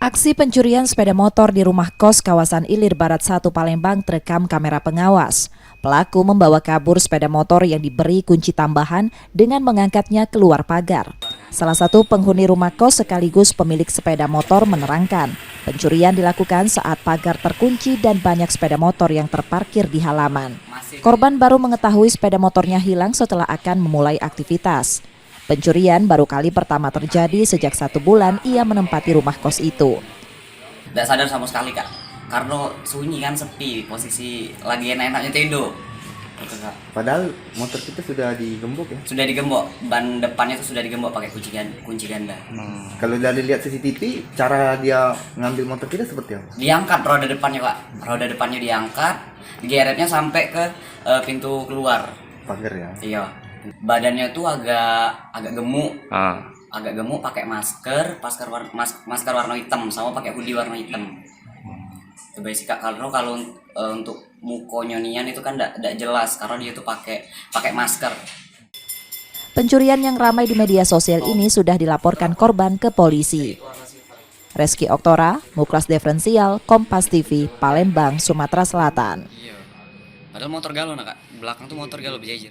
Aksi pencurian sepeda motor di rumah kos kawasan Ilir Barat 1 Palembang terekam kamera pengawas. Pelaku membawa kabur sepeda motor yang diberi kunci tambahan dengan mengangkatnya keluar pagar. Salah satu penghuni rumah kos sekaligus pemilik sepeda motor menerangkan, pencurian dilakukan saat pagar terkunci dan banyak sepeda motor yang terparkir di halaman. Korban baru mengetahui sepeda motornya hilang setelah akan memulai aktivitas. Pencurian baru kali pertama terjadi sejak 1 bulan ia menempati rumah kos itu. Tidak sadar sama sekali kak, karena sunyi kan, sepi, posisi lagi enak-enaknya tidur. Gitu, kak. Padahal motor kita sudah digembok ya? Sudah digembok, ban depannya itu sudah digembok pakai kunci ganda. Kalau dari lihat CCTV, cara dia ngambil motor kita seperti apa? Diangkat roda depannya kak, roda depannya diangkat, digeretnya sampai ke pintu keluar. Pagar ya? Iya, badannya tuh agak gemuk. Agak gemuk, pakai masker warna hitam sama pakai hoodie warna hitam. Itu basic kak, kalau untuk mukonya Nian itu kan tidak jelas karena dia tuh pakai masker. Pencurian yang ramai di media sosial ini sudah dilaporkan korban ke polisi. Reski Oktora, Muklas Diferensial, Kompas TV, Palembang, Sumatera Selatan. Iya. Padahal motor galon kak, belakang tuh motor galon berjejer.